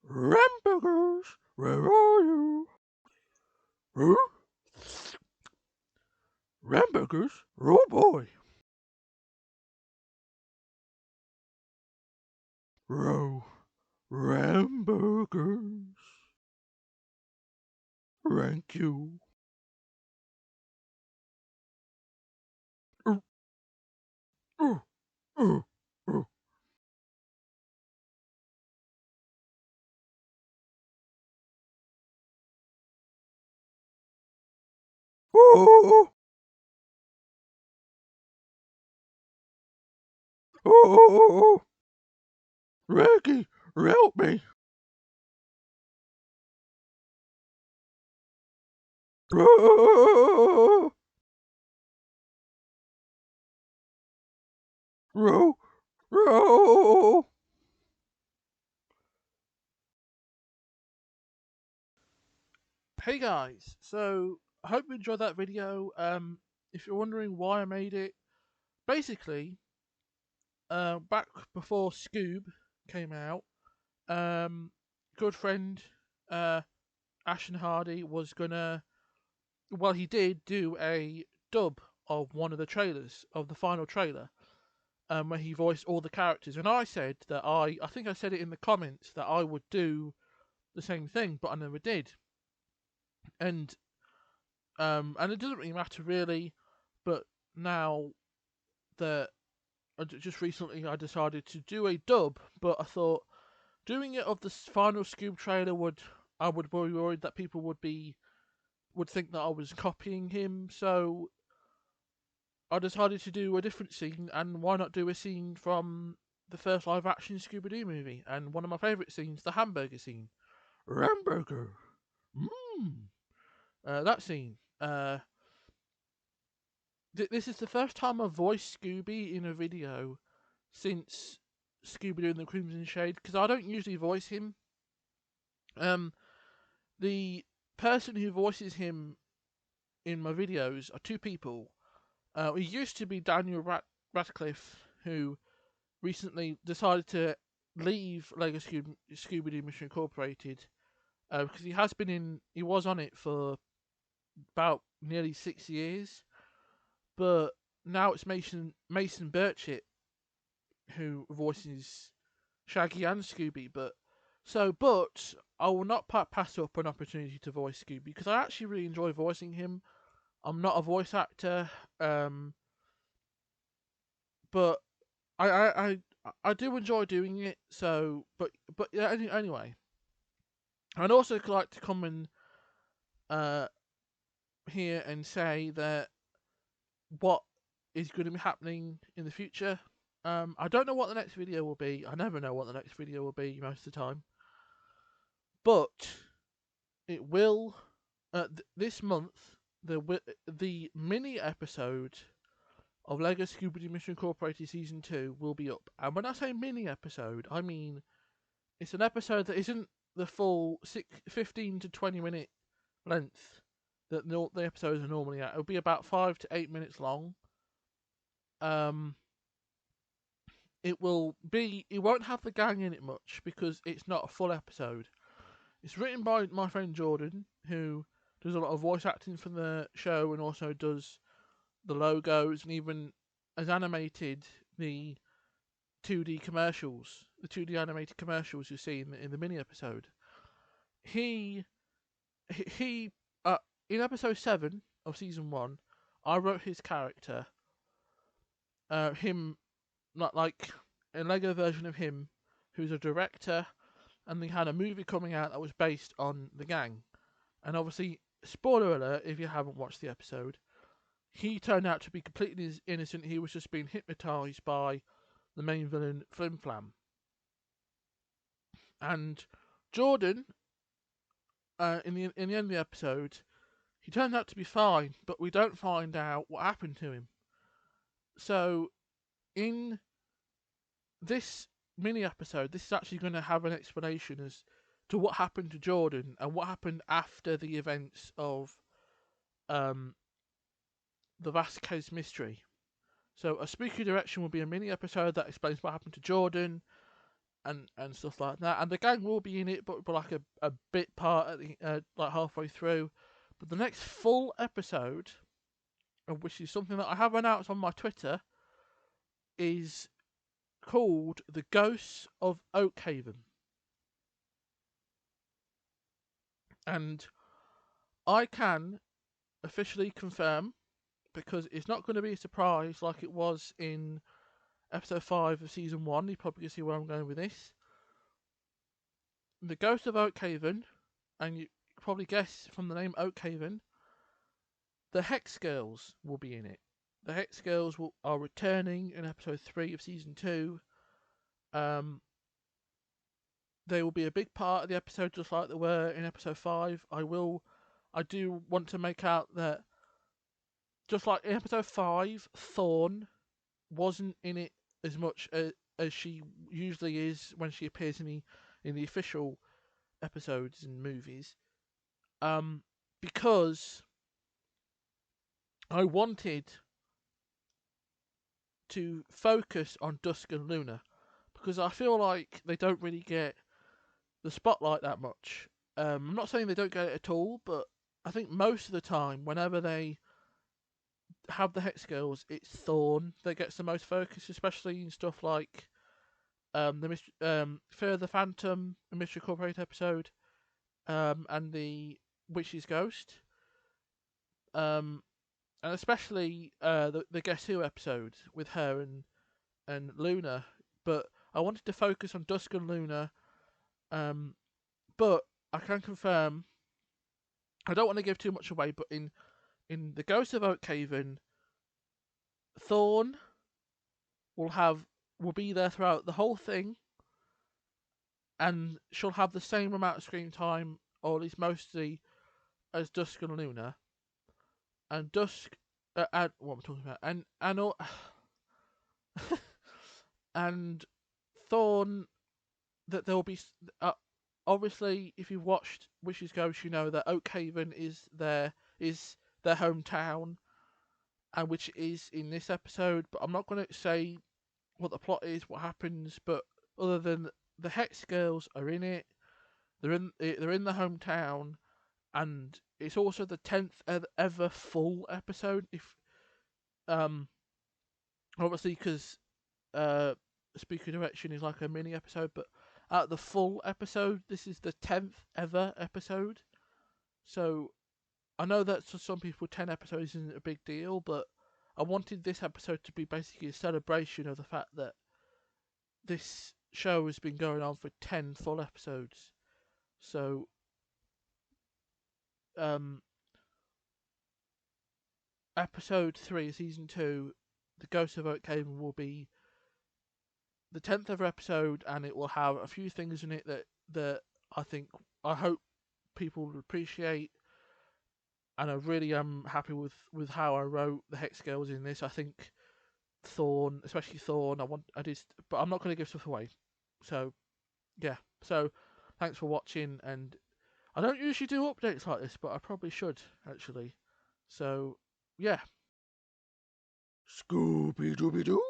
Hamburgers, where are you? Huh? Hamburgers? Oh boy. Row. Hamburgers. Thank you. Uh, uh, uh, uh. Oh, oh, Reggie, help me. Oh, row, row. Hey guys, so I hope you enjoyed that video. If you're wondering why I made it, basically, back before Scoob came out, good friend uh, Ashton Hardy was gonna, well, he did do a dub of one of the trailers of the final trailer, where he voiced all the characters, and I said that I think I said it in the comments that I would do the same thing, but I never did, and and it doesn't really matter really, but now that just recently I decided to do a dub, but I thought doing it of the final Scoob trailer I would be worried that people would think that I was copying him, so I decided to do a different scene, and why not do a scene from the first live action Scooby-Doo movie, and one of my favourite scenes, the hamburger scene. Hamburger! Mmm! That scene. This is the first time I've voiced Scooby in a video since Scooby-Doo and the Crimson Shade, because I don't usually voice him. The person who voices him in my videos are two people. It used to be Daniel Radcliffe, who recently decided to leave Lego Scooby-Doo Mission Incorporated, because he was on it for about nearly 6 years, but now it's Mason Burchett who voices Shaggy and Scooby. But I will not pass up an opportunity to voice Scooby because I actually really enjoy voicing him. I'm not a voice actor, but I do enjoy doing it. So, but yeah, anyway, I'd also like to come and uh here and say that what is going to be happening in the future. I don't know what the next video will be. I never know what the next video will be most of the time, but it will. This month, the mini episode of Lego Scooby-Doo Mission Incorporated Season 2 will be up. And when I say mini episode, I mean it's an episode that isn't the full 15 to 20 minute length that the episodes are normally at. It'll be about 5 to 8 minutes long. Um, it won't have the gang in it much because it's not a full episode. It's written by my friend Jordan, who does a lot of voice acting for the show and also does the logos and even has animated the 2D commercials, the 2D animated commercials you see in the mini episode. He he in episode 7 of season 1, I wrote his character, him, not like a Lego version of him, who's a director, and they had a movie coming out that was based on the gang. And obviously, spoiler alert if you haven't watched the episode, he turned out to be completely innocent. He was just being hypnotised by the main villain, Flim Flam. And Jordan, in the end of the episode, he turned out to be fine, but we don't find out what happened to him. So, in this mini episode, this is actually going to have an explanation as to what happened to Jordan and what happened after the events of um, the Vasquez mystery. So, a spooky direction will be a mini episode that explains what happened to Jordan, and stuff like that. And the gang will be in it, but like a bit part at the like halfway through. But the next full episode, which is something that I have announced on my Twitter, is called The Ghosts of Oakhaven. And I can officially confirm, because it's not going to be a surprise like it was in episode 5 of season 1. You probably can see where I'm going with this. The Ghost of Oakhaven, and you probably guess from the name Oakhaven, the Hex Girls will be in it. The Hex Girls are returning in episode 3 of season 2. They will be a big part of the episode, just like they were in episode 5. I do want to make out that, just like in episode 5, Thorn wasn't in it as much as she usually is when she appears in the official episodes and movies. Because I wanted to focus on Dusk and Luna, because I feel like they don't really get the spotlight that much. I'm not saying they don't get it at all, but I think most of the time, whenever they have the Hex Girls, it's Thorn that gets the most focus, especially in stuff like Fear of the Phantom, the Mystery Incorporated episode, and the Witch's Ghost, and especially the Guess Who episode with her and Luna. But I wanted to focus on Dusk and Luna, but I can confirm, I don't want to give too much away, but in the Ghost of Oakhaven, Thorn will be there throughout the whole thing, and she'll have the same amount of screen time, or at least mostly, as Dusk and Luna. And Dusk, what am I talking about? And Thorn, that there will be. Obviously, if you've watched Witch's Ghost, you know that Oakhaven is their hometown, and which is in this episode. But I'm not going to say what the plot is, what happens. But other than the Hex Girls are in it, they're in the hometown, and it's also the 10th ever full episode. If obviously, because Spooky Direction is like a mini episode, but at the full episode, this is the 10th ever episode. So I know that for some people 10 episodes isn't a big deal, but I wanted this episode to be basically a celebration of the fact that this show has been going on for 10 full episodes. So episode 3 season 2, The Ghost of Oakhaven, will be the 10th ever episode, and it will have a few things in it that I hope people will appreciate. And I really am happy with how I wrote the Hex Girls in this. I think Thorn, especially Thorn, but I'm not going to give stuff away. So yeah, so thanks for watching, and I don't usually do updates like this, but I probably should actually. So yeah, Scooby-Doo.